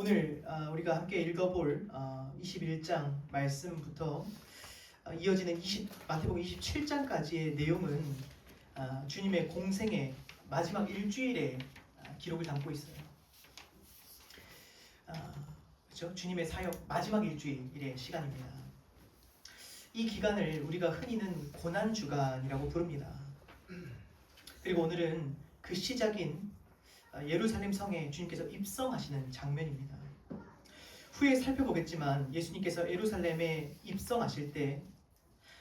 오늘 우리가 함께 읽어볼 21장 말씀부터 이어지는 마태복음 27장까지의 내용은 주님의 공생의 마지막 일주일에 기록을 담고 있어요. 그렇죠? 주님의 사역 마지막 일주일의 시간입니다. 이 기간을 우리가 흔히는 고난주간이라고 부릅니다. 그리고 오늘은 그 시작인 예루살렘 성에 주님께서 입성하시는 장면입니다. 후에 살펴보겠지만 예수님께서 예루살렘에 입성하실 때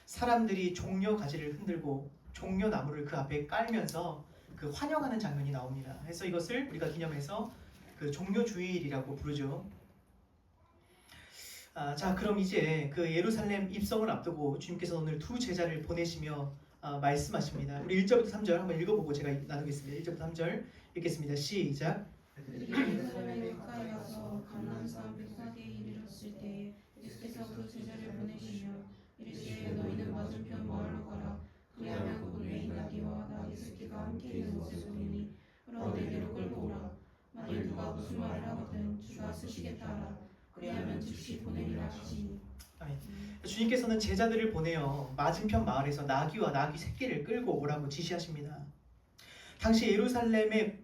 사람들이 종려 가지를 흔들고 종려 나무를 그 앞에 깔면서 그 환영하는 장면이 나옵니다. 그래서 이것을 우리가 기념해서 그 종려주일이라고 부르죠. 자, 그럼 이제 그 예루살렘 입성을 앞두고 주님께서 오늘 두 제자를 보내시며 말씀하십니다. 우리 1절부터 3절 한번 읽어보고 제가 나누겠습니다. 1절부터 3절 읽겠습니다. 시작. 예루살렘에 가까이 가서 가나안 사람 벳사디에 이르렀을 때에 예수께서 그 제자를 보내시며 이르시되 너희는 맞은편 마을로 가라. 그리하면 곧 외인 나귀와 나귀 새끼가 함께 있는 곳을 보리니 그러 내게로 끌고 오라. 만일 누가 무슨 말을 하거든 주가 쓰시겠다 하라. 그리하면 즉시 보내리라 하시니. 주님께서는 제자들을 보내어 맞은편 마을에서 나귀와 나귀 새끼를 끌고 오라고 지시하십니다. 당시 예루살렘의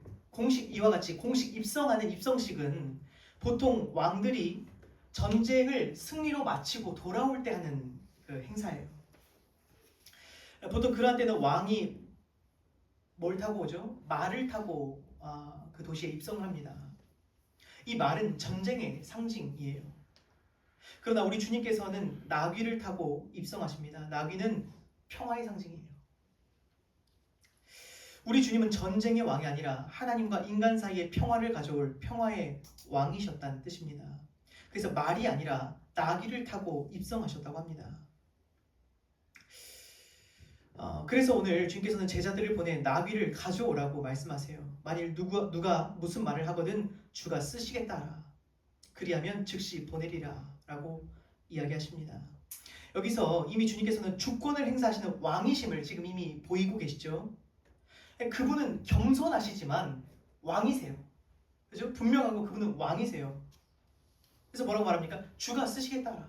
이와 같이 공식 입성하는 입성식은 보통 왕들이 전쟁을 승리로 마치고 돌아올 때 하는 그 행사예요. 보통 그런 때는 왕이 뭘 타고 오죠? 말을 타고 그 도시에 입성을 합니다. 이 말은 전쟁의 상징이에요. 그러나 우리 주님께서는 나귀를 타고 입성하십니다. 나귀는 평화의 상징이에요. 우리 주님은 전쟁의 왕이 아니라 하나님과 인간 사이의 평화를 가져올 평화의 왕이셨다는 뜻입니다. 그래서 말이 아니라 나귀를 타고 입성하셨다고 합니다. 그래서 오늘 주님께서는 제자들을 보내 나귀를 가져오라고 말씀하세요. 만일 누가 무슨 말을 하거든 주가 쓰시겠다 하라. 그리하면 즉시 보내리라 라고 이야기하십니다. 여기서 이미 주님께서는 주권을 행사하시는 왕이심을 지금 이미 보이고 계시죠. 그분은 겸손하시지만 왕이세요. 그죠? 분명하고 그분은 왕이세요. 그래서 뭐라고 말합니까? 주가 쓰시겠다.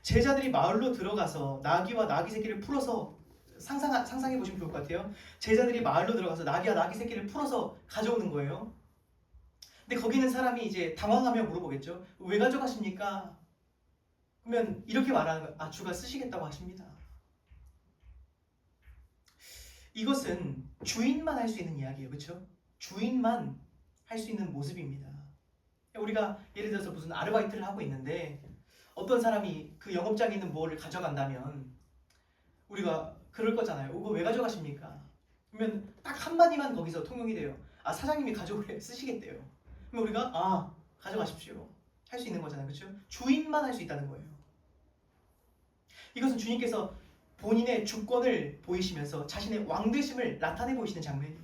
제자들이 마을로 들어가서 나귀와 나귀 새끼를 풀어서 상상해 보시면 좋을 것 같아요. 제자들이 마을로 들어가서 나귀와 나귀 새끼를 풀어서 가져오는 거예요. 근데 거기 있는 사람이 이제 당황하며 물어보겠죠. 왜 가져가십니까? 그러면 이렇게 말하는 거예요. 주가 쓰시겠다고 하십니다. 이것은 주인만 할 수 있는 이야기예요. 그렇죠? 주인만 할 수 있는 모습입니다. 우리가 예를 들어서 무슨 아르바이트를 하고 있는데 어떤 사람이 그 영업장에 있는 뭐를 가져간다면 우리가 그럴 거잖아요. 이거 왜 가져가십니까? 그러면 딱 한마디만 거기서 통용이 돼요. 사장님이 가져오래 쓰시겠대요. 그러면 우리가 가져가십시오. 할 수 있는 거잖아요. 그렇죠? 주인만 할 수 있다는 거예요. 이것은 주님께서 본인의 주권을 보이시면서 자신의 왕되심을 나타내 보이시는 장면이에요.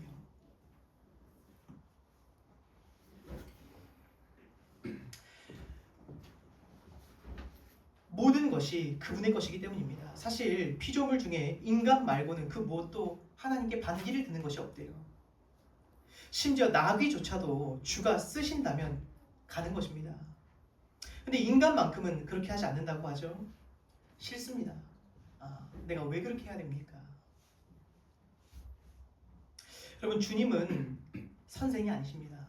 모든 것이 그분의 것이기 때문입니다. 사실 피조물 중에 인간 말고는 그 무엇도 하나님께 반기를 드는 것이 없대요. 심지어 나귀조차도 주가 쓰신다면 가는 것입니다. 근데 인간만큼은 그렇게 하지 않는다고 하죠. 싫습니다. 내가 왜 그렇게 해야 됩니까? 여러분, 주님은 선생이 아니십니다.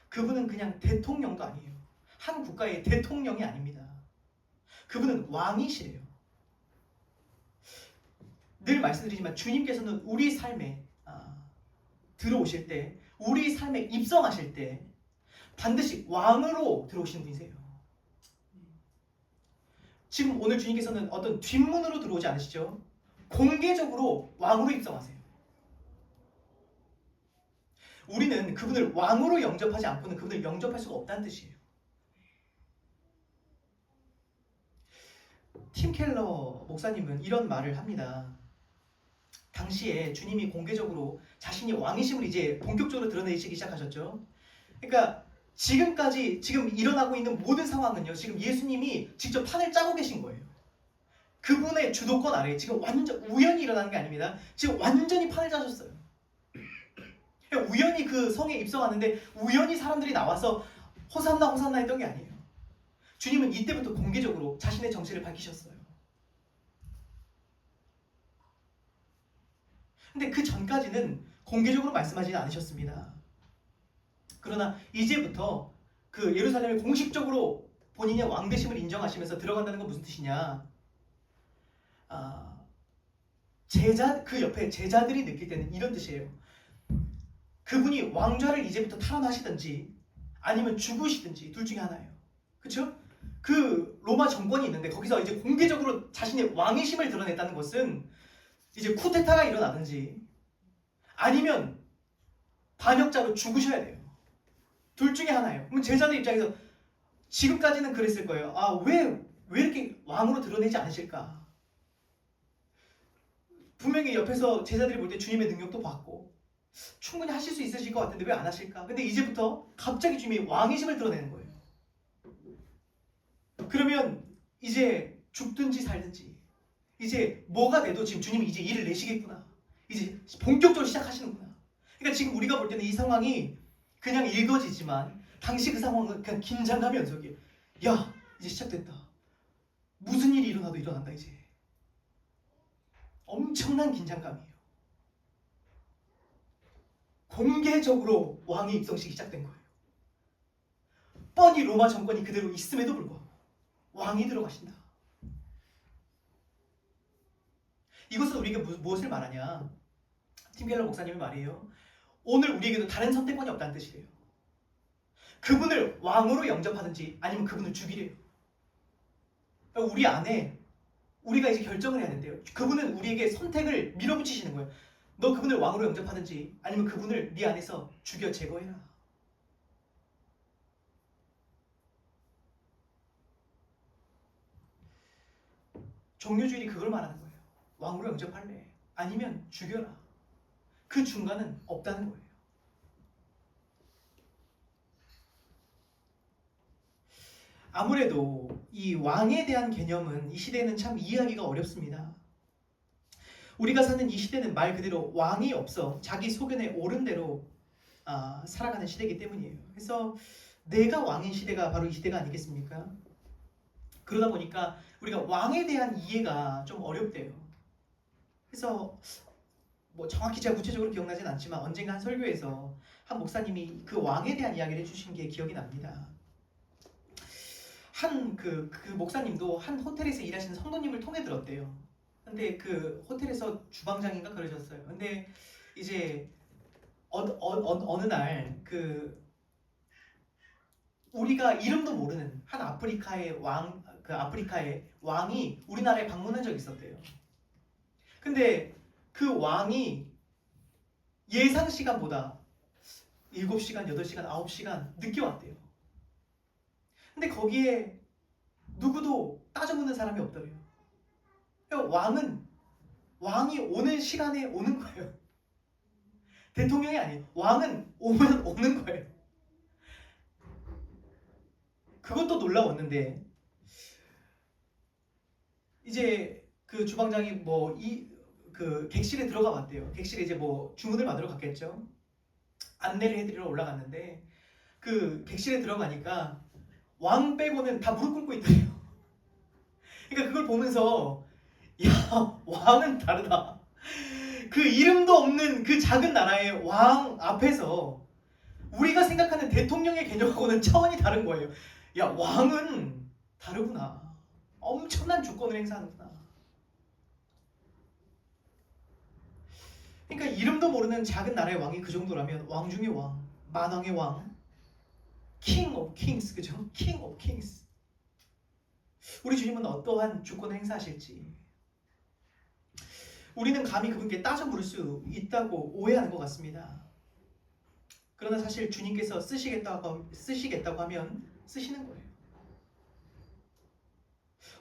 그분은 그냥 대통령도 아니에요. 한 국가의 대통령이 아닙니다. 그분은 왕이시래요. 늘 말씀드리지만 주님께서는 우리 삶에 들어오실 때, 우리 삶에 입성하실 때 반드시 왕으로 들어오시는 분이세요. 지금 오늘 주님께서는 어떤 뒷문으로 들어오지 않으시죠? 공개적으로 왕으로 입성하세요. 우리는 그분을 왕으로 영접하지 않고는 그분을 영접할 수가 없다는 뜻이에요. 팀 켈러 목사님은 이런 말을 합니다. 당시에 주님이 공개적으로 자신이 왕이심을 이제 본격적으로 드러내시기 시작하셨죠. 그러니까 지금 일어나고 있는 모든 상황은요, 지금 예수님이 직접 판을 짜고 계신 거예요. 그분의 주도권 아래에 지금 완전 우연히 일어나는 게 아닙니다. 지금 완전히 판을 짜셨어요. 그냥 우연히 그 성에 입성하는데 우연히 사람들이 나와서 호산나 호산나 했던 게 아니에요. 주님은 이때부터 공개적으로 자신의 정체를 밝히셨어요. 근데 그 전까지는 공개적으로 말씀하지 않으셨습니다. 그러나 이제부터 그 예루살렘에 공식적으로 본인의 왕되심을 인정하시면서 들어간다는 건 무슨 뜻이냐? 그 옆에 제자들이 느낄 때는 이런 뜻이에요. 그분이 왕좌를 이제부터 탈환하시든지 아니면 죽으시든지 둘 중에 하나예요. 그렇죠? 그 로마 정권이 있는데 거기서 이제 공개적으로 자신의 왕이심을 드러냈다는 것은 이제 쿠데타가 일어나든지 아니면 반역자로 죽으셔야 돼요. 둘 중에 하나예요. 그럼 제자들 입장에서 지금까지는 그랬을 거예요. 왜 이렇게 왕으로 드러내지 않으실까? 분명히 옆에서 제자들이 볼 때 주님의 능력도 봤고 충분히 하실 수 있으실 것 같은데 왜 안 하실까? 근데 이제부터 갑자기 주님이 왕이심을 드러내는 거예요. 그러면 이제 죽든지 살든지 이제 뭐가 돼도 지금 주님이 이제 일을 내시겠구나. 이제 본격적으로 시작하시는구나. 그러니까 지금 우리가 볼 때는 이 상황이 그냥 읽어지지만 당시 그 상황은 그냥 긴장감이 연속이에요. 야, 이제 시작됐다. 무슨 일이 일어나도 일어난다 이제. 엄청난 긴장감이에요. 공개적으로 왕의 입성식이 시작된 거예요. 뻔히 로마 정권이 그대로 있음에도 불구하고 왕이 들어가신다. 이것은 우리에게 무엇을 말하냐? 팀 켈러 목사님의 말이에요. 오늘 우리에게도 다른 선택권이 없다는 뜻이래요. 그분을 왕으로 영접하든지 아니면 그분을 죽이래요. 우리 안에 우리가 이제 결정을 해야 된대요. 그분은 우리에게 선택을 밀어붙이시는 거예요. 너 그분을 왕으로 영접하든지 아니면 그분을 네 안에서 죽여 제거해라. 종교주의이 그걸 말하는 거예요. 왕으로 영접할래? 아니면 죽여라. 그 중간은 없다는 거예요. 아무래도 이 왕에 대한 개념은 이 시대에는 참 이해하기가 어렵습니다. 우리가 사는 이 시대는 말 그대로 왕이 없어 자기 소견에 옳은 대로 살아가는 시대이기 때문이에요. 그래서 내가 왕인 시대가 바로 이 시대가 아니겠습니까? 그러다 보니까 우리가 왕에 대한 이해가 좀 어렵대요. 그래서 뭐 정확히 제가 구체적으로 기억나진 않지만 언젠가 한 설교에서 한 목사님이 그 왕에 대한 이야기를 해주신 게 기억이 납니다. 그 목사님도 한 호텔에서 일하시는 성도님을 통해 들었대요. 근데 그 호텔에서 주방장인가 그러셨어요. 근데 이제 어느 날 그 우리가 이름도 모르는 한 아프리카의 왕이 우리나라에 방문한 적이 있었대요. 근데 그 왕이 예상 시간보다 7시간, 8시간, 9시간 늦게 왔대요. 근데 거기에 누구도 따져 묻는 사람이 없더래요. 왕이 오는 시간에 오는 거예요. 대통령이 아니에요. 왕은 오면 오는 거예요. 그것도 놀라웠는데 이제 그 주방장이 그 객실에 들어가 봤대요. 객실에 이제 주문을 받으러 갔겠죠. 안내를 해드리러 올라갔는데 그 객실에 들어가니까 왕 빼고는 다 무릎 꿇고 있대요. 그러니까 그걸 보면서 야, 왕은 다르다. 그 이름도 없는 그 작은 나라의 왕 앞에서 우리가 생각하는 대통령의 개념하고는 차원이 다른 거예요. 야, 왕은 다르구나. 엄청난 주권을 행사하는구나. 그러니까 이름도 모르는 작은 나라의 왕이 그 정도라면 왕 중의 왕, 만왕의 왕, King of Kings, 그죠? King of Kings. 우리 주님은 어떠한 주권을 행사하실지 우리는 감히 그분께 따져 물을 수 있다고 오해하는 것 같습니다. 그러나 사실 주님께서 쓰시겠다고 하면 쓰시는 거예요.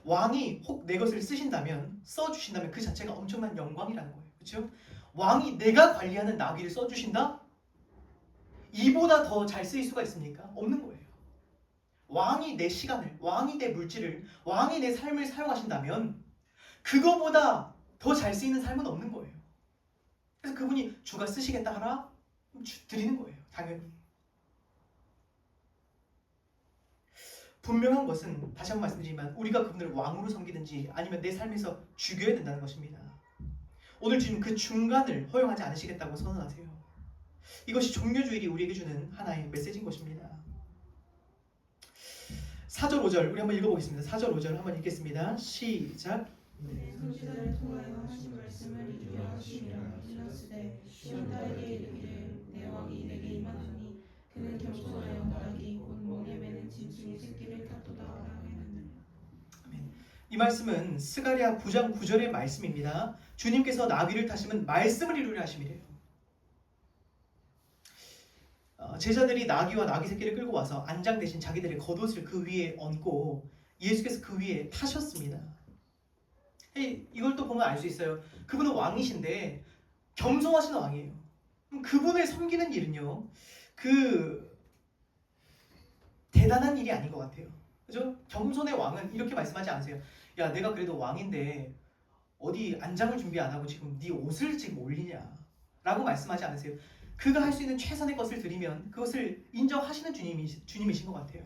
왕이 혹 내 것을 쓰신다면, 써주신다면 그 자체가 엄청난 영광이라는 거예요. 그렇죠? 왕이 내가 관리하는 나귀를 써주신다? 이보다 더 잘 쓰일 수가 있습니까? 없는 거예요. 왕이 내 시간을, 왕이 내 물질을, 왕이 내 삶을 사용하신다면 그거보다 더 잘 쓰이는 삶은 없는 거예요. 그래서 그분이 주가 쓰시겠다 하라? 드리는 거예요. 당연히. 분명한 것은 다시 한번 말씀드리지만 우리가 그분을 왕으로 섬기든지 아니면 내 삶에서 죽여야 된다는 것입니다. 오늘 주님 그 중간을 허용하지 않으시겠다고 선언하세요. 이것이 종료주일이 우리에게 주는 하나의 메시지인 것입니다. 4절 5절 우리 한번 읽어보겠습니다. 4절 5절 한번 읽겠습니다. 시작. 내 선지자를 통하여 하신 말씀을 이루려 하심이라. 일렀으되 시온 딸에게 이르기를 내 왕이 내게 임하노니 그는 겸손하여 나귀 곧 목에 매는 짐승의 새끼를 다투다 하라 하였느니라. 아멘. 이 말씀은 스가랴 9장 9절의 말씀입니다. 주님께서 나귀를 타시면 말씀을 이루려 하심이래요. 제자들이 나귀와 나귀 새끼를 끌고 와서 안장 대신 자기들의 겉옷을 그 위에 얹고 예수께서 그 위에 타셨습니다. 이걸 또 보면 알 수 있어요. 그분은 왕이신데 겸손하신 왕이에요. 그분을 섬기는 일은요, 그 대단한 일이 아닌 것 같아요. 그죠? 겸손의 왕은 이렇게 말씀하지 않으세요. 야, 내가 그래도 왕인데 어디 안장을 준비 안 하고 지금 네 옷을 지금 올리냐? 라고 말씀하지 않으세요. 그가 할 수 있는 최선의 것을 드리면 그것을 인정하시는 주님이신 것 같아요.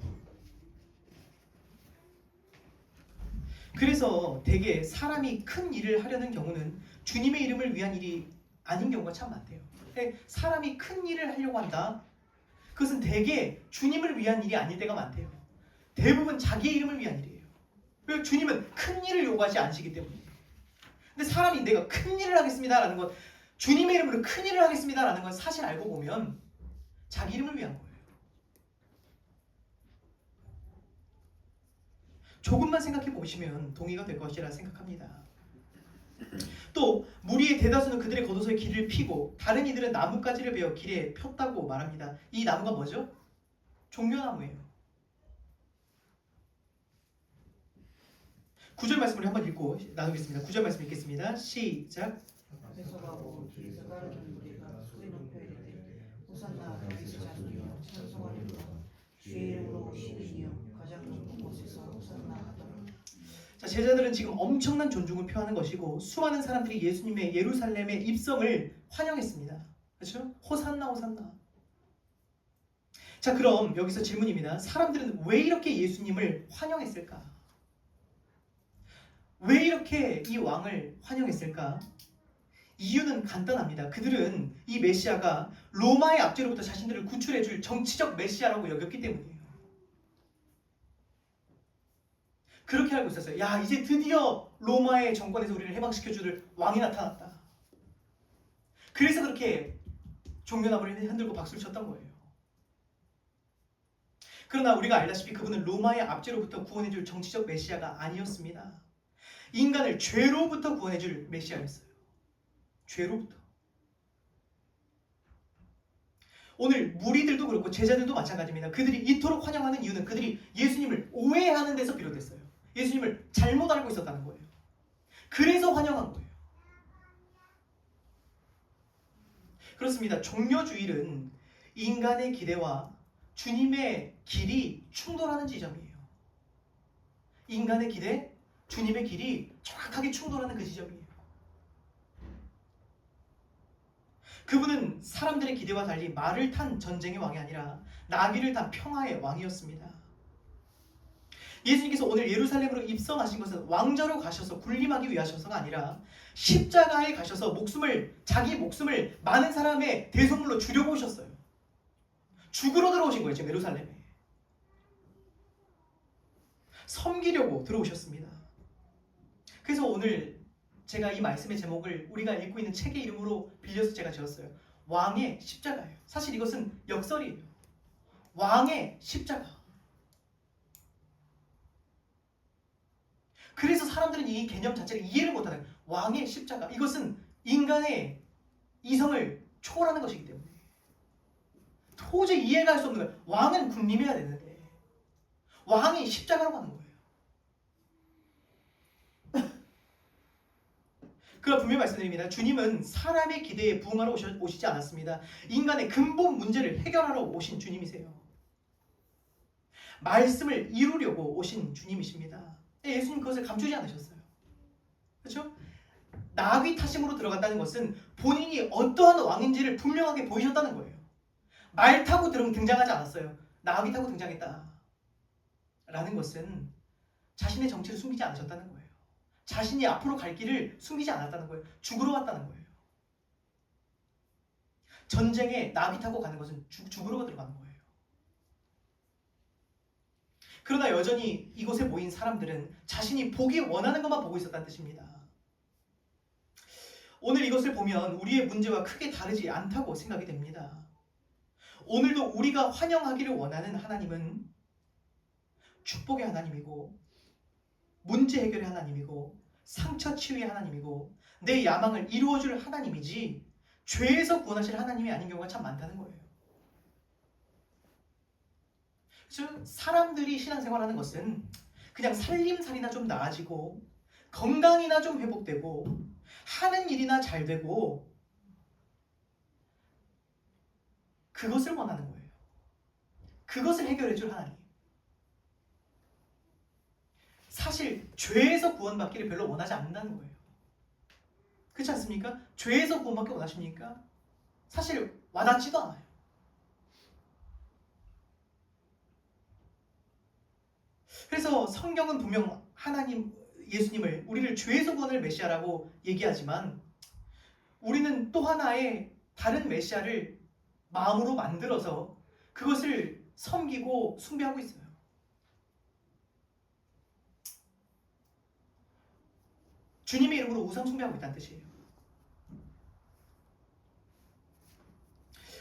그래서 대개 사람이 큰 일을 하려는 경우는 주님의 이름을 위한 일이 아닌 경우가 참 많대요. 사람이 큰 일을 하려고 한다. 그것은 대개 주님을 위한 일이 아닐 때가 많대요. 대부분 자기의 이름을 위한 일이에요. 왜? 주님은 큰 일을 요구하지 않으시기 때문에. 근데 사람이 내가 큰 일을 하겠습니다라는 것, 주님의 이름으로 큰 일을 하겠습니다라는 건 사실 알고 보면 자기 이름을 위한 거예요. 조금만 생각해 보시면 동의가 될 것이라 생각합니다. 또 무리의 대다수는 그들의 겉옷에 길을 피고 다른 이들은 나뭇가지를 베어 길에 폈다고 말합니다. 이 나무가 뭐죠? 종려나무예요. 9절 말씀을 한번 읽고 나누겠습니다. 9절 말씀 읽겠습니다. 시작. 앞에서 가고 뒤에서 가는 무리가 소리 높여 이르되 호산나 다윗의 자손이여 찬송하리로다. 주의 이름으로 오시는 이여 가장 높은 곳에서 호산나 하더라. 자, 제자들은 지금 엄청난 존중을 표하는 것이고 수많은 사람들이 예수님의 예루살렘의 입성을 환영했습니다. 그렇죠? 호산나 호산나. 자, 그럼 여기서 질문입니다. 사람들은 왜 이렇게 예수님을 환영했을까? 왜 이렇게 이 왕을 환영했을까? 이유는 간단합니다. 그들은 이 메시아가 로마의 압제로부터 자신들을 구출해줄 정치적 메시아라고 여겼기 때문이에요. 그렇게 알고 있었어요. 야, 이제 드디어 로마의 정권에서 우리를 해방시켜줄 왕이 나타났다. 그래서 그렇게 종려나무를 흔들고 박수를 쳤던 거예요. 그러나 우리가 알다시피 그분은 로마의 압제로부터 구원해줄 정치적 메시아가 아니었습니다. 인간을 죄로부터 구원해줄 메시아였어요. 죄로부터. 오늘 무리들도 그렇고 제자들도 마찬가지입니다. 그들이 이토록 환영하는 이유는 그들이 예수님을 오해하는 데서 비롯됐어요. 예수님을 잘못 알고 있었다는 거예요. 그래서 환영한 거예요. 그렇습니다. 종려주일은 인간의 기대와 주님의 길이 충돌하는 지점이에요. 인간의 기대, 주님의 길이 정확하게 충돌하는 그 지점이에요. 그분은 사람들의 기대와 달리 말을 탄 전쟁의 왕이 아니라 나귀를 탄 평화의 왕이었습니다. 예수님께서 오늘 예루살렘으로 입성하신 것은 왕자로 가셔서 군림하기 위하셔서가 아니라 십자가에 가셔서 자기 목숨을 많은 사람의 대속물로 주려고 오셨어요. 죽으러 들어오신 거예요. 지금 예루살렘에. 섬기려고 들어오셨습니다. 그래서 오늘 제가 이 말씀의 제목을 우리가 읽고 있는 책의 이름으로 빌려서 제가 지었어요. 왕의 십자가예요. 사실 이것은 역설이에요. 왕의 십자가. 그래서 사람들은 이 개념 자체를 이해를 못하는 거예요. 왕의 십자가. 이것은 인간의 이성을 초월하는 것이기 때문에 도저히 이해가 할 수 없는 거예요. 왕은 군림해야 되는데 왕이 십자가로 가는 거예요. 그러나 분명히 말씀드립니다. 주님은 사람의 기대에 부응하러 오시지 않았습니다. 인간의 근본 문제를 해결하러 오신 주님이세요. 말씀을 이루려고 오신 주님이십니다. 예수님 그것을 감추지 않으셨어요. 그렇죠? 나귀 타심으로 들어갔다는 것은 본인이 어떠한 왕인지를 분명하게 보이셨다는 거예요. 말 타고 등장하지 않았어요. 나귀 타고 등장했다. 라는 것은 자신의 정체를 숨기지 않으셨다는 거예요. 자신이 앞으로 갈 길을 숨기지 않았다는 거예요. 죽으러 왔다는 거예요. 전쟁에 나귀 타고 가는 것은 죽으러 들어가는 거예요. 그러나 여전히 이곳에 모인 사람들은 자신이 보기 원하는 것만 보고 있었다는 뜻입니다. 오늘 이것을 보면 우리의 문제와 크게 다르지 않다고 생각이 됩니다. 오늘도 우리가 환영하기를 원하는 하나님은 축복의 하나님이고 문제 해결의 하나님이고 상처 치유의 하나님이고 내 야망을 이루어줄 하나님이지 죄에서 구원하실 하나님이 아닌 경우가 참 많다는 거예요. 즉 사람들이 신앙생활하는 것은 그냥 살림살이나 좀 나아지고 건강이나 좀 회복되고 하는 일이나 잘 되고 그것을 원하는 거예요. 그것을 해결해 줄 하나님. 사실 죄에서 구원받기를 별로 원하지 않는다는 거예요. 그렇지 않습니까? 죄에서 구원받기 원하십니까? 사실 와닿지도 않아요. 그래서 성경은 분명 하나님, 예수님을 우리를 죄에서 구원할 메시아라고 얘기하지만 우리는 또 하나의 다른 메시아를 마음으로 만들어서 그것을 섬기고 숭배하고 있어요. 주님의 이름으로 우상 숭배하고 있다는 뜻이에요.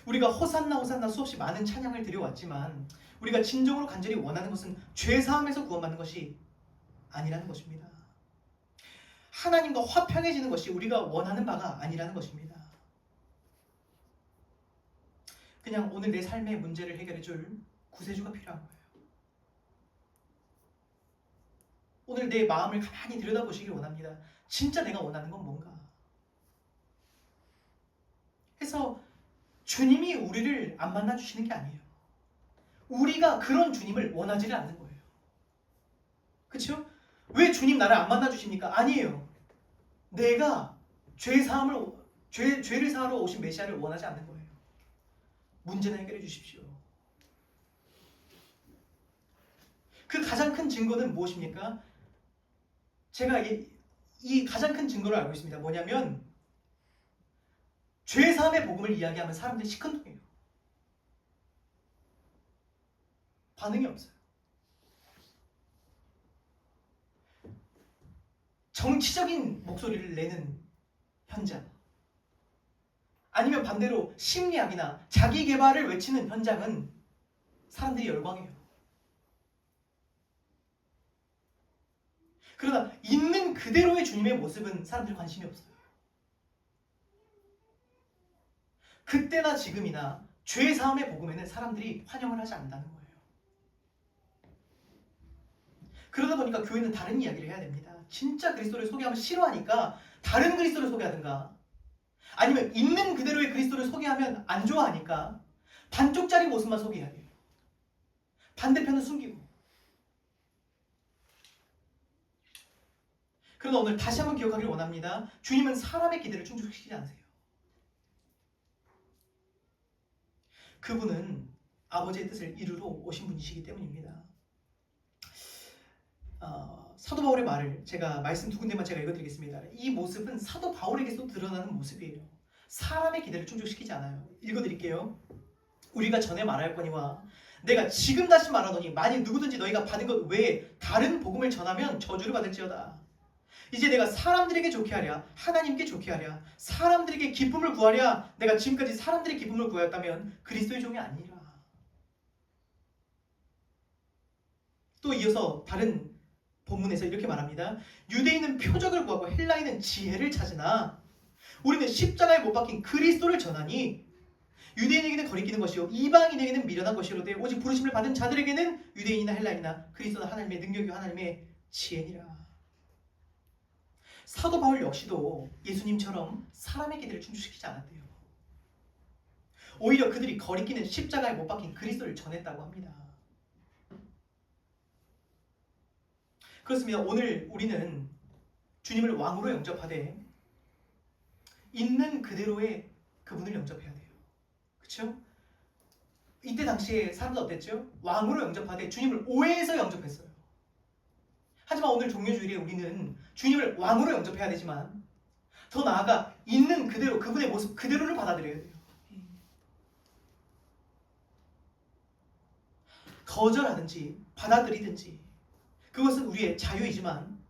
우리가 호산나 호산나 수없이 많은 찬양을 드려왔지만 우리가 진정으로 간절히 원하는 것은 죄사함에서 구원받는 것이 아니라는 것입니다. 하나님과 화평해지는 것이 우리가 원하는 바가 아니라는 것입니다. 그냥 오늘 내 삶의 문제를 해결해줄 구세주가 필요한 거예요. 오늘 내 마음을 가만히 들여다보시길 원합니다. 진짜 내가 원하는 건 뭔가? 해서 주님이 우리를 안 만나주시는 게 아니에요. 우리가 그런 주님을 원하지를 않는 거예요. 그렇죠? 왜 주님 나를 안 만나주십니까? 아니에요. 내가 죄를 사하러 오신 메시아를 원하지 않는 거예요. 문제나 해결해 주십시오. 그 가장 큰 증거는 무엇입니까? 제가 이 가장 큰 증거를 알고 있습니다. 뭐냐면 죄사함의 복음을 이야기하면 사람들이 시큰둥해요. 반응이 없어요. 정치적인 목소리를 내는 현장, 아니면 반대로 심리학이나 자기 개발을 외치는 현장은 사람들이 열광해요. 그러나 있는 그대로의 주님의 모습은 사람들 관심이 없어요. 그때나 지금이나 죄사함의 복음에는 사람들이 환영을 하지 않는다는 거예요. 그러다 보니까 교회는 다른 이야기를 해야 됩니다. 진짜 그리스도를 소개하면 싫어하니까 다른 그리스도를 소개하든가, 아니면 있는 그대로의 그리스도를 소개하면 안 좋아하니까 반쪽짜리 모습만 소개해야 돼요. 반대편은 숨기고. 그러나 오늘 다시 한번 기억하기를 원합니다. 주님은 사람의 기대를 충족시키지 않으세요. 그분은 아버지의 뜻을 이루러 오신 분이시기 때문입니다. 사도 바울의 말을 제가 말씀 두 군데만 제가 읽어드리겠습니다. 이 모습은 사도 바울에게서 드러나는 모습이에요. 사람의 기대를 충족시키지 않아요. 읽어드릴게요. 우리가 전에 말하였거니와 내가 지금 다시 말하노니 만일 누구든지 너희가 받은 것 외에 다른 복음을 전하면 저주를 받을지어다. 이제 내가 사람들에게 좋게 하랴 하나님께 좋게 하랴 사람들에게 기쁨을 구하랴 내가 지금까지 사람들의 기쁨을 구하였다면 그리스도의 종이 아니라. 또 이어서 다른 본문에서 이렇게 말합니다. 유대인은 표적을 구하고 헬라인은 지혜를 찾으나 우리는 십자가에 못 박힌 그리스도를 전하니 유대인에게는 거리끼는 것이요 이방인에게는 미련한 것이로되 오직 부르심을 받은 자들에게는 유대인이나 헬라인이나 그리스도는 하나님의 능력이요 하나님의 지혜니라. 사도 바울 역시도 예수님처럼 사람의 기대를 충족시키지 않았대요. 오히려 그들이 거리끼는 십자가에 못 박힌 그리스도를 전했다고 합니다. 그렇습니다. 오늘 우리는 주님을 왕으로 영접하되 있는 그대로의 그분을 영접해야 돼요. 그렇죠? 이때 당시에 사람들 어땠죠? 왕으로 영접하되 주님을 오해해서 영접했어요. 하지만 오늘 종료주일에 우리는 주님을 왕으로 영접해야 되지만 더 나아가 있는 그대로 그분의 모습 그대로를 받아들여야 돼요. 거절하든지 받아들이든지 그것은 우리의 자유이지만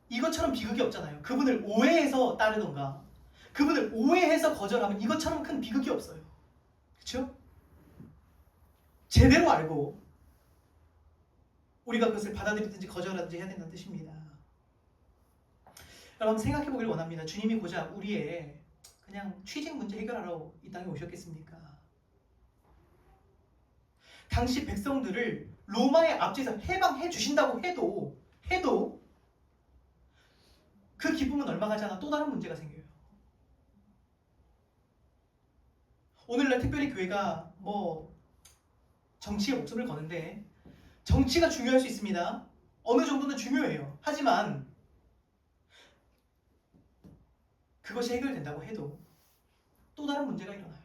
이것처럼 비극이 없잖아요. 그분을 오해해서 따르던가 그분을 오해해서 거절하면 이것처럼 큰 비극이 없어요. 그렇죠? 제대로 알고 우리가 그것을 받아들이든지 거절하든지 해야 된다는 뜻입니다. 여러분 생각해 보길 원합니다. 주님이 고작 우리의 그냥 취직 문제 해결하러 이 땅에 오셨겠습니까? 당시 백성들을 로마의 압제에서 해방해 주신다고 해도 그 기쁨은 얼마 가지 않아 또 다른 문제가 생겨요. 오늘날 특별히 교회가 정치에 목숨을 거는데 정치가 중요할 수 있습니다. 어느 정도는 중요해요. 하지만 그것이 해결된다고 해도 또 다른 문제가 일어나요.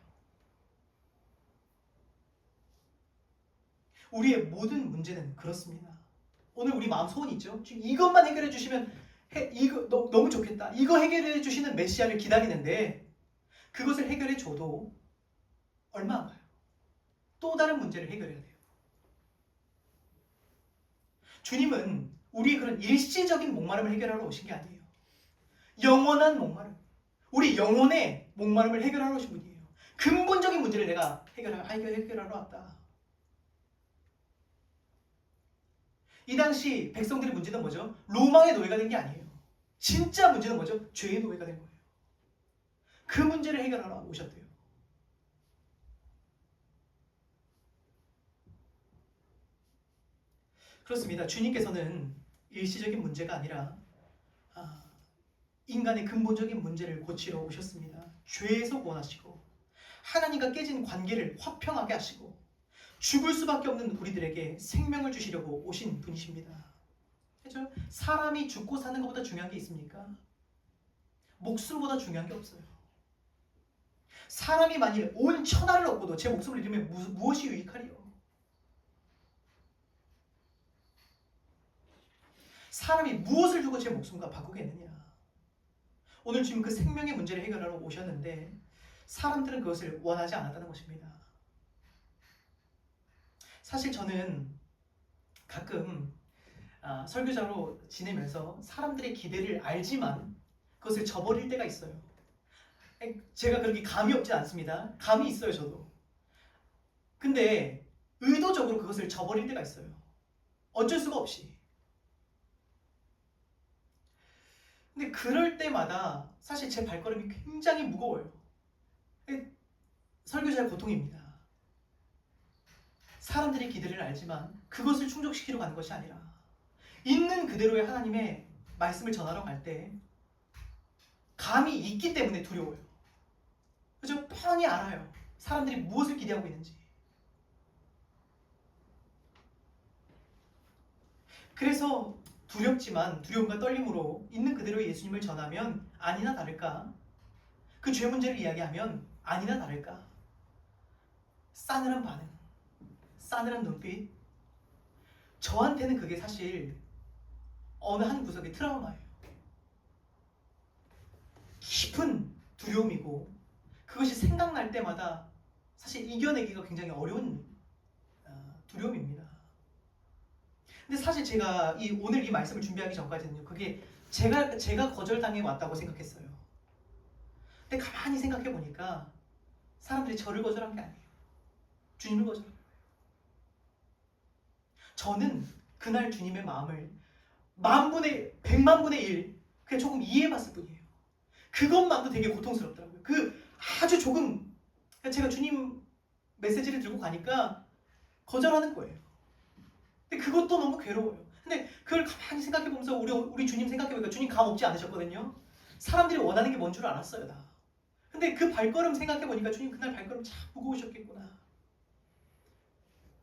우리의 모든 문제는 그렇습니다. 오늘 우리 마음 소원이 있죠? 지금 이것만 해결해 주시면 이거 너무 좋겠다. 이거 해결해 주시는 메시아를 기다리는데 그것을 해결해 줘도 얼마 안 가요. 또 다른 문제를 해결해야 돼요. 주님은 우리의 그런 일시적인 목마름을 해결하러 오신 게 아니에요. 영원한 목마름, 우리 영혼의 목마름을 해결하러 오신 분이에요. 근본적인 문제를 내가 해결하러 왔다. 이 당시 백성들의 문제는 뭐죠? 로마의 노예가 된 게 아니에요. 진짜 문제는 뭐죠? 죄의 노예가 된 거예요. 그 문제를 해결하러 오셨대요. 그렇습니다. 주님께서는 일시적인 문제가 아니라 인간의 근본적인 문제를 고치러 오셨습니다. 죄에서 구원하시고 하나님과 깨진 관계를 화평하게 하시고 죽을 수밖에 없는 우리들에게 생명을 주시려고 오신 분이십니다. 그렇죠? 사람이 죽고 사는 것보다 중요한 게 있습니까? 목숨보다 중요한 게 없어요. 사람이 만일 온 천하를 얻고도 제 목숨을 잃으면 무엇이 유익하리요? 사람이 무엇을 주고 제 목숨과 바꾸겠느냐? 오늘 지금 그 생명의 문제를 해결하러 오셨는데 사람들은 그것을 원하지 않았다는 것입니다. 사실 저는 가끔 설교자로 지내면서 사람들의 기대를 알지만 그것을 저버릴 때가 있어요. 제가 그렇게 감이 없지 않습니다. 감이 있어요, 저도. 근데 의도적으로 그것을 저버릴 때가 있어요. 어쩔 수가 없이. 근데 그럴 때마다 사실 제 발걸음이 굉장히 무거워요. 설교자의 고통입니다. 사람들의 기대를 알지만 그것을 충족시키러 가는 것이 아니라 있는 그대로의 하나님의 말씀을 전하러 갈 때 감이 있기 때문에 두려워요. 그죠? 뻔히 알아요. 사람들이 무엇을 기대하고 있는지. 그래서 두렵지만 두려움과 떨림으로 있는 그대로 예수님을 전하면 아니나 다를까 그 죄 문제를 이야기하면 아니나 다를까 싸늘한 반응, 싸늘한 눈빛. 저한테는 그게 사실 어느 한 구석의 트라우마예요. 깊은 두려움이고 그것이 생각날 때마다 사실 이겨내기가 굉장히 어려운 두려움입니다. 근데 사실 제가 오늘 이 말씀을 준비하기 전까지는요, 그게 제가 거절당해 왔다고 생각했어요. 근데 가만히 생각해 보니까 사람들이 저를 거절한 게 아니에요. 주님을 거절한 거예요. 저는 그날 주님의 마음을 10,000분의 100만 분의 1 그냥 조금 이해해봤을 뿐이에요. 그것만도 되게 고통스럽더라고요. 그 아주 조금 제가 주님 메시지를 들고 가니까 거절하는 거예요. 근데 그것도 너무 괴로워요. 근데 그걸 가만히 생각해보면서 우리 주님 생각해보니까 주님 감 없지 않으셨거든요. 사람들이 원하는 게 뭔 줄 알았어요, 다. 근데 그 발걸음 생각해보니까 주님 그날 발걸음 참 무거우셨겠구나.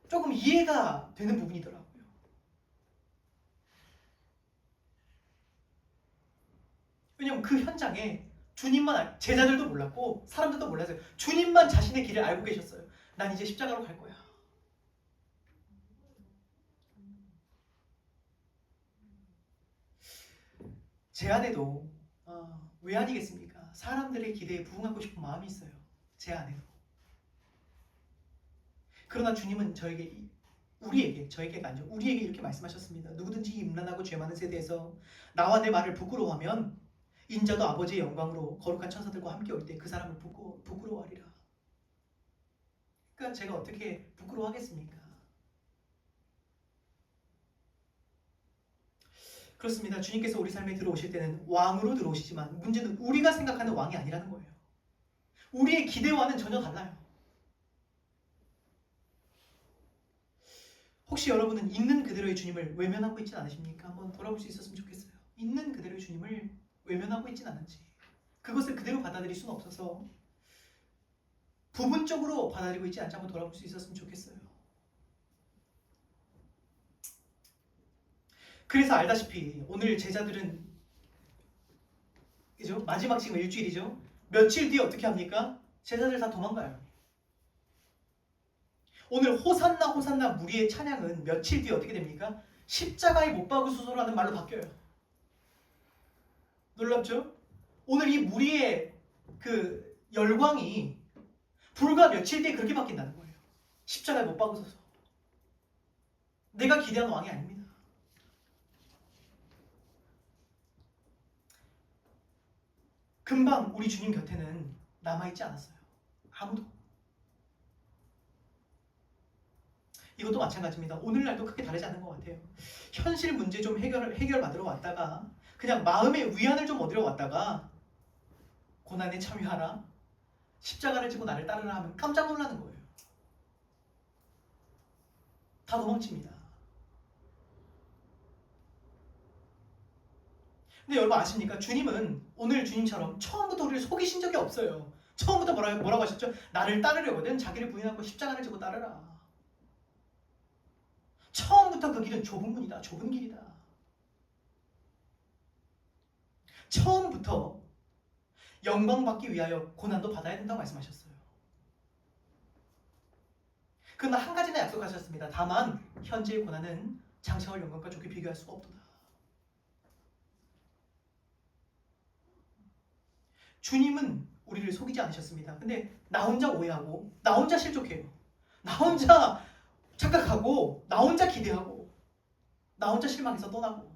조금 이해가 되는 부분이더라고요. 왜냐하면 그 현장에 주님만 제자들도 몰랐고 사람들도 몰랐어요. 주님만 자신의 길을 알고 계셨어요. 난 이제 십자가로 갈 거야. 제 안에도 왜 아니겠습니까? 사람들의 기대에 부응하고 싶은 마음이 있어요. 제 안에도. 그러나 주님은 저에게가 아니죠. 우리에게 이렇게 말씀하셨습니다. 누구든지 임란하고 죄 많은 세대에서 나와 내 말을 부끄러워하면 인자도 아버지의 영광으로 거룩한 천사들과 함께 올 때 그 사람을 부끄러워하리라. 그러니까 제가 어떻게 부끄러워하겠습니까? 그렇습니다. 주님께서 우리 삶에 들어오실 때는 왕으로 들어오시지만 문제는 우리가 생각하는 왕이 아니라는 거예요. 우리의 기대와는 전혀 달라요. 혹시 여러분은 있는 그대로의 주님을 외면하고 있진 않으십니까? 한번 돌아볼 수 있었으면 좋겠어요. 있는 그대로의 주님을 외면하고 있진 않은지, 그것을 그대로 받아들일 수는 없어서 부분적으로 받아들이고 있지 않지 한번 돌아볼 수 있었으면 좋겠어요. 그래서 알다시피 오늘 제자들은 그죠? 마지막 지금 일주일이죠. 며칠 뒤에 어떻게 합니까? 제자들 다 도망가요. 오늘 호산나 호산나 무리의 찬양은 며칠 뒤에 어떻게 됩니까? 십자가에 못 박으소서라는 말로 바뀌어요. 놀랍죠? 오늘 이 무리의 그 열광이 불과 며칠 뒤에 그렇게 바뀐다는 거예요. 십자가에 못 박으소서. 내가 기대한 왕이 아닙니다. 금방 우리 주님 곁에는 남아있지 않았어요. 아무도. 이것도 마찬가지입니다. 오늘날도 크게 다르지 않은 것 같아요. 현실 문제 좀 해결받으러 왔다가 그냥 마음의 위안을 좀 얻으러 왔다가 고난에 참여하라, 십자가를 지고 나를 따르라 하면 깜짝 놀라는 거예요. 다 도망칩니다. 근데 여러분 아십니까? 주님은 오늘 주님처럼 처음부터 우리를 속이신 적이 없어요. 처음부터 뭐라고 하셨죠? 나를 따르려거든 자기를 부인하고 십자가를 지고 따르라. 처음부터 그 길은 좁은 문이다. 좁은 길이다. 처음부터 영광받기 위하여 고난도 받아야 된다고 말씀하셨어요. 그러나 한 가지는 약속하셨습니다. 다만 현재의 고난은 장차올 영광과 좋게 비교할 수가 없도다. 주님은 우리를 속이지 않으셨습니다. 근데 나 혼자 오해하고 나 혼자 실족해요. 나 혼자 착각하고 나 혼자 기대하고 나 혼자 실망해서 떠나고.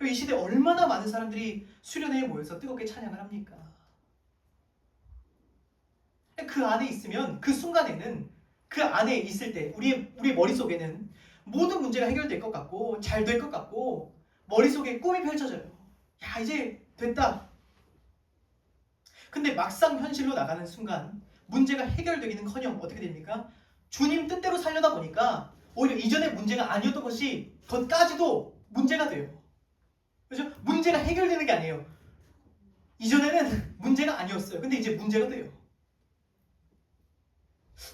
이 시대 얼마나 많은 사람들이 수련회에 모여서 뜨겁게 찬양을 합니까? 그 안에 있으면 그 순간에는 그 안에 있을 때 우리 머릿속에는 모든 문제가 해결될 것 같고 잘 될 것 같고 머릿속에 꿈이 펼쳐져요. 야 이제 됐다. 근데 막상 현실로 나가는 순간 문제가 해결되기는커녕 어떻게 됩니까? 주님 뜻대로 살려다 보니까 오히려 이전에 문제가 아니었던 것이 덧까지도 문제가 돼요. 그렇죠? 문제가 해결되는 게 아니에요. 이전에는 문제가 아니었어요. 근데 이제 문제가 돼요.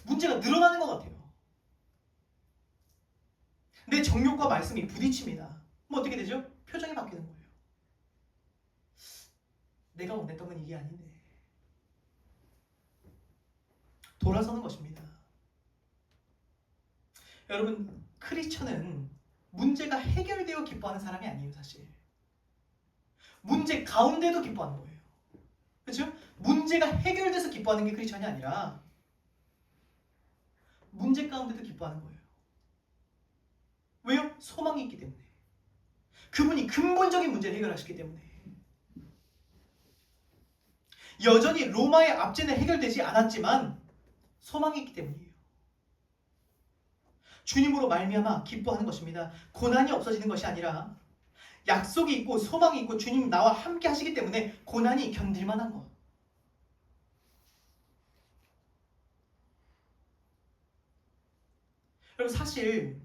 문제가 늘어나는 것 같아요. 내 정욕과 말씀이 부딪힙니다. 뭐 어떻게 되죠? 표정이 바뀌는 거예요. 내가 원했던 건 이게 아닌데. 돌아서는 것입니다. 여러분, 크리스천은 문제가 해결되어 기뻐하는 사람이 아니에요, 사실. 문제 가운데도 기뻐하는 거예요. 그렇죠? 문제가 해결돼서 기뻐하는 게 크리스천이 아니라 문제 가운데도 기뻐하는 거예요. 왜요? 소망이 있기 때문에. 그분이 근본적인 문제를 해결하셨기 때문에. 여전히 로마의 압제는 해결되지 않았지만 소망이 있기 때문이에요. 주님으로 말미암아 기뻐하는 것입니다. 고난이 없어지는 것이 아니라 약속이 있고 소망이 있고 주님 나와 함께 하시기 때문에 고난이 견딜만한 것. 여러분 사실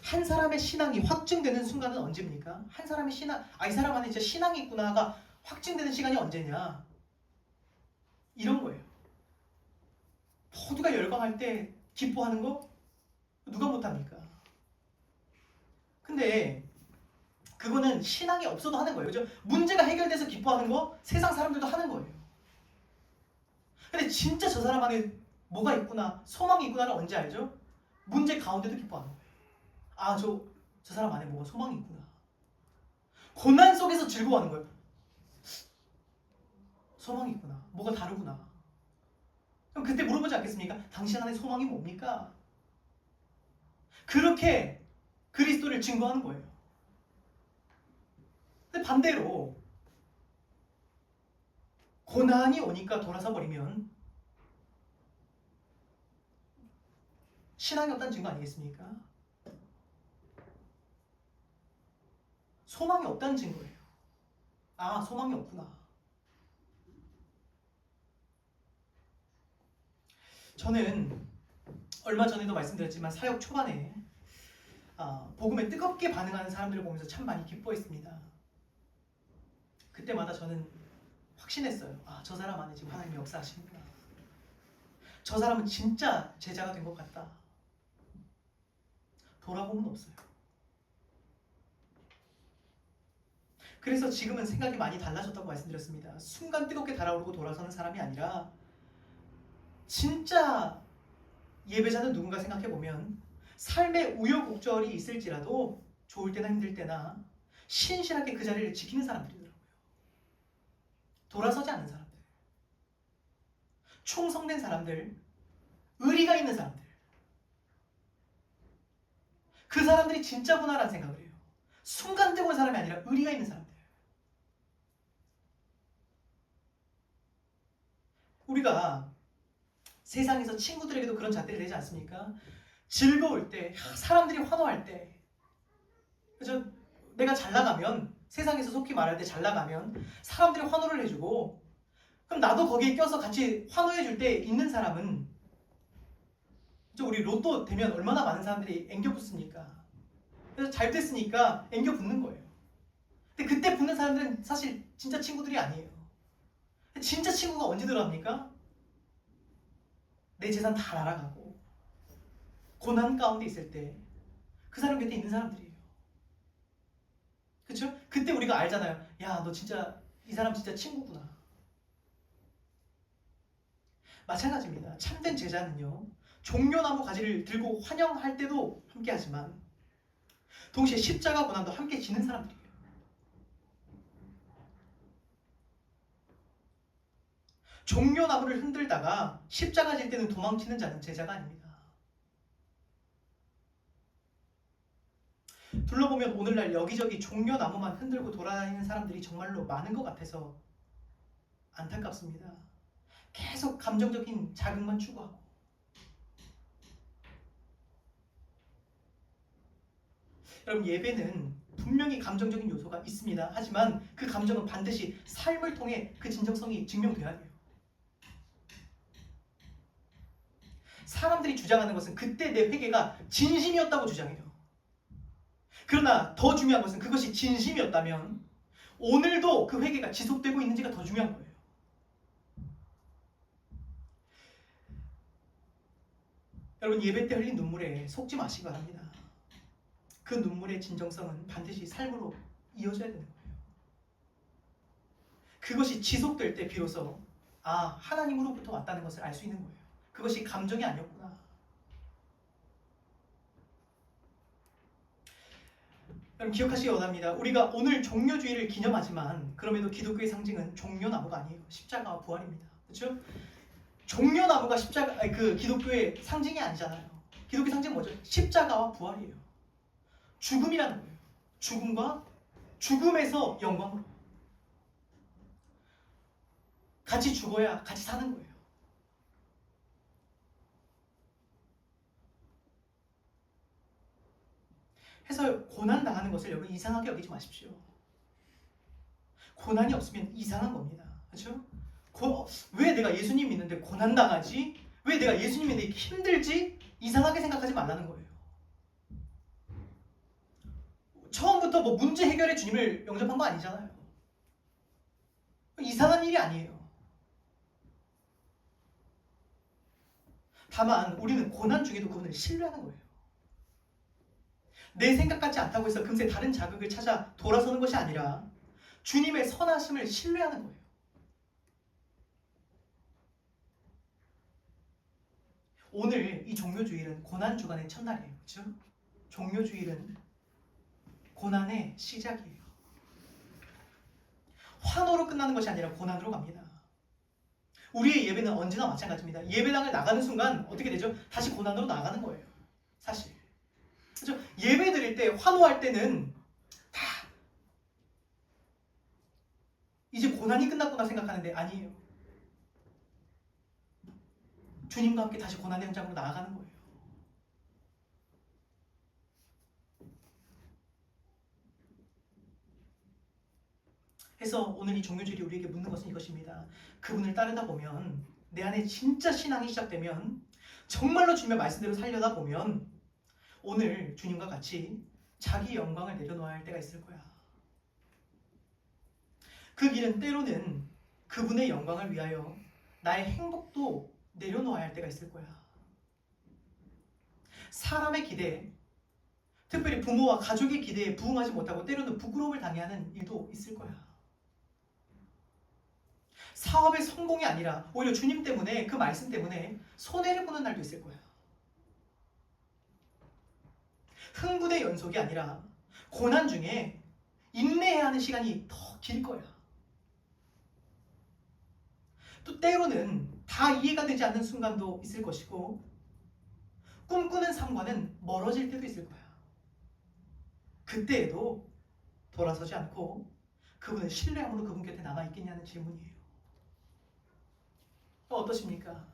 한 사람의 신앙이 확증되는 순간은 언제입니까? 한 사람의 신앙, 이 사람 안에 진짜 신앙이 있구나가 확증되는 시간이 언제냐? 이런 거예요. 모두가 열광할 때 기뻐하는 거 누가 못합니까? 근데 그거는 신앙이 없어도 하는 거예요. 그죠? 문제가 해결돼서 기뻐하는 거 세상 사람들도 하는 거예요. 근데 진짜 저 사람 안에 뭐가 있구나, 소망이 있구나를 언제 알죠? 문제 가운데도 기뻐하는 거예요. 아, 저 사람 안에 뭐가 소망이 있구나. 고난 속에서 즐거워하는 거예요. 소망이 있구나. 뭐가 다르구나. 그럼 그때 물어보지 않겠습니까? 당신 안에 소망이 뭡니까? 그렇게 그리스도를 증거하는 거예요. 근데 반대로 고난이 오니까 돌아서 버리면 신앙이 없다는 증거 아니겠습니까? 소망이 없다는 증거예요. 아, 소망이 없구나. 저는 얼마 전에도 말씀드렸지만 사역 초반에 복음에 뜨겁게 반응하는 사람들을 보면서 참 많이 기뻐했습니다. 그때마다 저는 확신했어요. 아, 저 사람 안에 지금 하나님이 역사하시는구나. 저 사람은 진짜 제자가 된 것 같다. 돌아보면 없어요. 그래서 지금은 생각이 많이 달라졌다고 말씀드렸습니다. 순간 뜨겁게 달아오르고 돌아서는 사람이 아니라 진짜 예배자는 누군가 생각해보면 삶의 우여곡절이 있을지라도 좋을 때나 힘들 때나 신실하게 그 자리를 지키는 사람들이더라고요. 돌아서지 않는 사람들, 충성된 사람들, 의리가 있는 사람들, 그 사람들이 진짜구나라는 생각을 해요. 순간 뜨거운 사람이 아니라 의리가 있는 사람들. 우리가 세상에서 친구들에게도 그런 잣대를 내지 않습니까? 즐거울 때, 사람들이 환호할 때, 그죠? 내가 잘 나가면, 세상에서 속히 말할 때 잘 나가면 사람들이 환호를 해주고, 그럼 나도 거기에 껴서 같이 환호해줄 때 있는 사람은, 그죠? 우리 로또 되면 얼마나 많은 사람들이 앵겨 붙습니까? 그래서 잘 됐으니까 앵겨 붙는 거예요. 근데 그때 붙는 사람들은 사실 진짜 친구들이 아니에요. 진짜 친구가 언제 들어갑니까? 내 재산 다 날아가고 고난 가운데 있을 때 그 사람 곁에 있는 사람들이에요. 그렇죠? 그때 우리가 알잖아요. 야, 너 진짜 이 사람 진짜 친구구나. 마찬가지입니다. 참된 제자는요, 종려나무 가지를 들고 환영할 때도 함께하지만 동시에 십자가 고난도 함께 지는 사람들이에요. 종려나무를 흔들다가 십자가 질 때는 도망치는 자는 제자가 아닙니다. 둘러보면 오늘날 여기저기 종려나무만 흔들고 돌아다니는 사람들이 정말로 많은 것 같아서 안타깝습니다. 계속 감정적인 자극만 추구하고. 여러분, 예배는 분명히 감정적인 요소가 있습니다. 하지만 그 감정은 반드시 삶을 통해 그 진정성이 증명돼야 돼요. 사람들이 주장하는 것은 그때 내 회개가 진심이었다고 주장해요. 그러나 더 중요한 것은 그것이 진심이었다면 오늘도 그 회개가 지속되고 있는지가 더 중요한 거예요. 여러분, 예배 때 흘린 눈물에 속지 마시기 바랍니다. 그 눈물의 진정성은 반드시 삶으로 이어져야 되는 거예요. 그것이 지속될 때 비로소 하나님으로부터 왔다는 것을 알 수 있는 거예요. 그것이 감정이 아니었구나. 여러분, 기억하시기 원합니다. 우리가 오늘 종려주의를 기념하지만 그럼에도 기독교의 상징은 종려나무가 아니에요. 십자가와 부활입니다. 그렇죠? 종려나무가 기독교의 상징이 아니잖아요. 기독교 상징은 뭐죠? 십자가와 부활이에요. 죽음이라는 거예요. 죽음과 죽음에서 영광으로. 같이 죽어야 같이 사는 거예요. 해서 고난 당하는 것을 여러분 이상하게 여기지 마십시오. 고난이 없으면 이상한 겁니다. 그렇죠? 왜 내가 예수님 믿는데 고난 당하지? 왜 내가 예수님 믿는데 힘들지? 이상하게 생각하지 말라는 거예요. 처음부터 문제 해결의 주님을 영접한 거 아니잖아요. 이상한 일이 아니에요. 다만 우리는 고난 중에도 그분을 신뢰하는 거예요. 내 생각 같지 않다고 해서 금세 다른 자극을 찾아 돌아서는 것이 아니라 주님의 선하심을 신뢰하는 거예요. 오늘 이 종료주일은 고난주간의 첫날이에요. 그렇죠? 종료주일은 고난의 시작이에요. 환호로 끝나는 것이 아니라 고난으로 갑니다. 우리의 예배는 언제나 마찬가지입니다. 예배당을 나가는 순간 어떻게 되죠? 다시 고난으로 나가는 거예요. 사실. 그렇죠? 예배 드릴 때, 환호할 때는 다 이제 고난이 끝났구나 생각하는데 아니에요. 주님과 함께 다시 고난의 현장으로 나아가는 거예요. 그래서 오늘 이 종료주일이 우리에게 묻는 것은 이것입니다. 그분을 따르다 보면, 내 안에 진짜 신앙이 시작되면, 정말로 주님의 말씀대로 살려다 보면 오늘 주님과 같이 자기 영광을 내려놓아야 할 때가 있을 거야. 그 길은 때로는 그분의 영광을 위하여 나의 행복도 내려놓아야 할 때가 있을 거야. 사람의 기대에, 특별히 부모와 가족의 기대에 부응하지 못하고 때로는 부끄러움을 당해하는 일도 있을 거야. 사업의 성공이 아니라 오히려 주님 때문에, 그 말씀 때문에 손해를 보는 날도 있을 거야. 흥분의 연속이 아니라 고난 중에 인내해야 하는 시간이 더 길 거야. 또 때로는 다 이해가 되지 않는 순간도 있을 것이고, 꿈꾸는 삶과는 멀어질 때도 있을 거야. 그때에도 돌아서지 않고 그분을 신뢰함으로 그분 곁에 남아있겠냐는 질문이에요. 어떠십니까?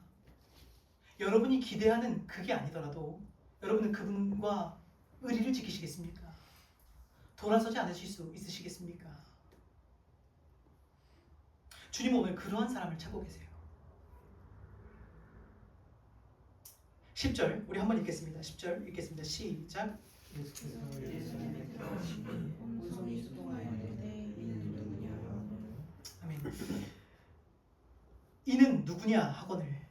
여러분이 기대하는 그게 아니더라도 여러분은 그분과 의리를 지키시겠습니까? 돌아서지 않으실 수 있으시겠습니까? 주님은 오늘 그러한 사람을 찾고 계세요. 10절 우리 한번 읽겠습니다. 10절 읽겠습니다. 시작. 문성이 수동하여 이는 누구냐. 아멘. 이는 누구냐 하거늘.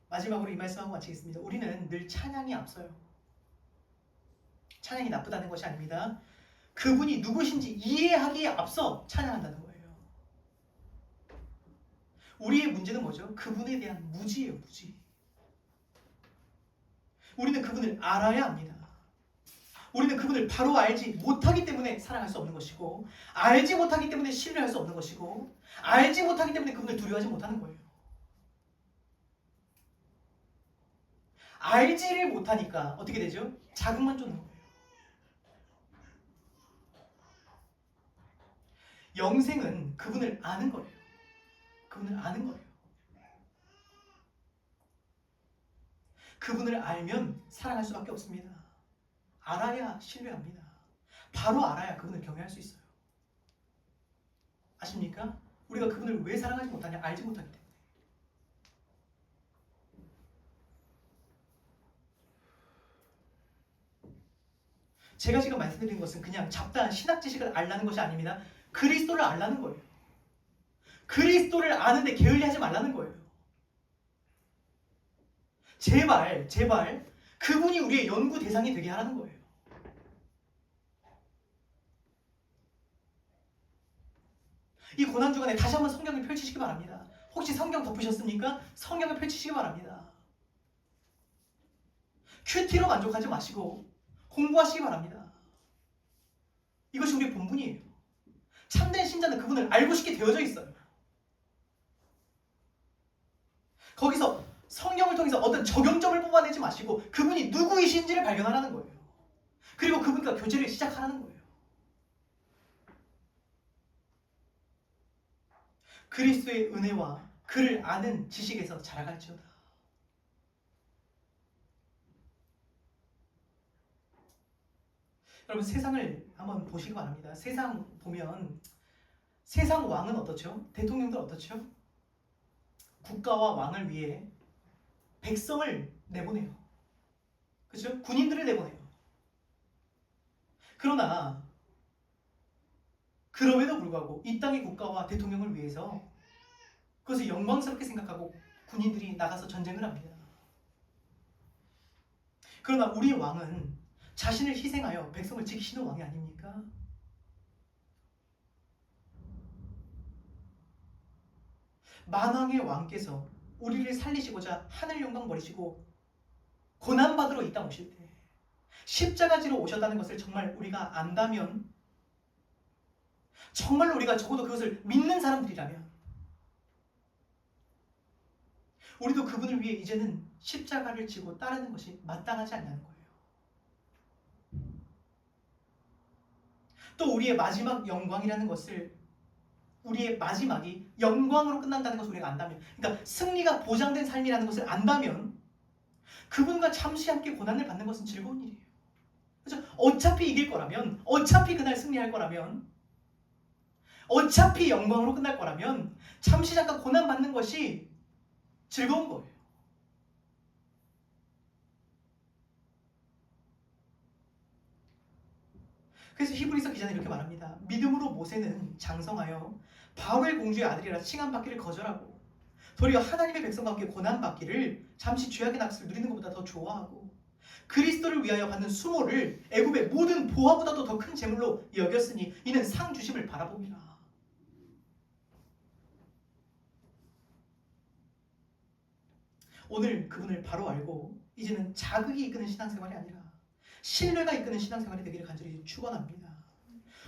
마지막으로 이 말씀하고 마치겠습니다. 우리는 늘 찬양이 앞서요. 찬양이 나쁘다는 것이 아닙니다. 그분이 누구신지 이해하기에 앞서 찬양한다는 거예요. 우리의 문제는 뭐죠? 그분에 대한 무지예요. 무지. 우리는 그분을 알아야 합니다. 우리는 그분을 바로 알지 못하기 때문에 사랑할 수 없는 것이고, 알지 못하기 때문에 신뢰할 수 없는 것이고, 알지 못하기 때문에 그분을 두려워하지 못하는 거예요. 알지를 못하니까 어떻게 되죠? 자극만 쫓는 거예요. 영생은 그분을 아는 거예요. 그분을 아는 거예요. 그분을 알면 사랑할 수밖에 없습니다. 알아야 신뢰합니다. 바로 알아야 그분을 경외할 수 있어요. 아십니까? 우리가 그분을 왜 사랑하지 못하냐? 알지 못하기 때문에. 제가 지금 말씀드리는 것은 그냥 잡다한 신학 지식을 알라는 것이 아닙니다. 그리스도를 알라는 거예요. 그리스도를 아는데 게을리하지 말라는 거예요. 제발 그분이 우리의 연구 대상이 되게 하라는 거예요. 이 고난주간에 다시 한번 성경을 펼치시기 바랍니다. 혹시 성경 덮으셨습니까? 성경을 펼치시기 바랍니다. 큐티로 만족하지 마시고 공부하시기 바랍니다. 이것이 우리의 본분이에요. 참된 신자는 그분을 알고 싶게 되어져 있어요. 거기서 성경을 통해서 어떤 적용점을 뽑아내지 마시고 그분이 누구이신지를 발견하라는 거예요. 그리고 그분과 교제를 시작하라는 거예요. 그리스도의 은혜와 그를 아는 지식에서 자라갈지어다. 여러분 세상을 한번 보시기 바랍니다. 세상 보면 세상 왕은 어떻죠? 대통령들 어떻죠? 국가와 왕을 위해 백성을 내보내요. 그렇죠? 군인들을 내보내요. 그러나 그럼에도 불구하고 이 땅의 국가와 대통령을 위해서 그것을 영광스럽게 생각하고 군인들이 나가서 전쟁을 합니다. 그러나 우리 왕은 자신을 희생하여 백성을 지키시는 왕이 아닙니까? 만왕의 왕께서 우리를 살리시고자 하늘 영광 버리시고 고난받으러 이 땅 오실 때 십자가 지러 오셨다는 것을 정말 우리가 안다면, 정말로 우리가 적어도 그것을 믿는 사람들이라면 우리도 그분을 위해 이제는 십자가를 지고 따르는 것이 마땅하지 않냐는 거예요. 또 우리의 마지막 영광이라는 것을, 우리의 마지막이 영광으로 끝난다는 것을 우리가 안다면, 그러니까 승리가 보장된 삶이라는 것을 안다면 그분과 잠시 함께 고난을 받는 것은 즐거운 일이에요. 그렇죠? 어차피 이길 거라면, 어차피 그날 승리할 거라면, 어차피 영광으로 끝날 거라면 잠시 잠깐 고난 받는 것이 즐거운 거예요. 그래서 히브리서 기자는 이렇게 말합니다. 믿음으로 모세는 장성하여 바로의 공주의 아들이라 칭함받기를 거절하고 도리어 하나님의 백성과 함께 고난받기를 잠시 죄악의 낙수를 누리는 것보다 더 좋아하고 그리스도를 위하여 받는 수모를 애굽의 모든 보화보다도 더 큰 재물로 여겼으니 이는 상 주심을 바라봅니다. 오늘 그분을 바로 알고 이제는 자극이 이끄는 신앙생활이 아니라 신뢰가 이끄는 신앙생활이 되기를 간절히 축원합니다.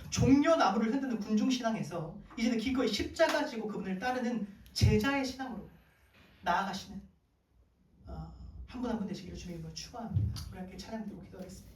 종려나무를 흔드는 군중신앙에서 이제는 기꺼이 십자가 지고 그분을 따르는 제자의 신앙으로 나아가시는 한 분 한 분 되시기를 주님으로 축원합니다. 우리 함께 찬양 드리고 기도하겠습니다.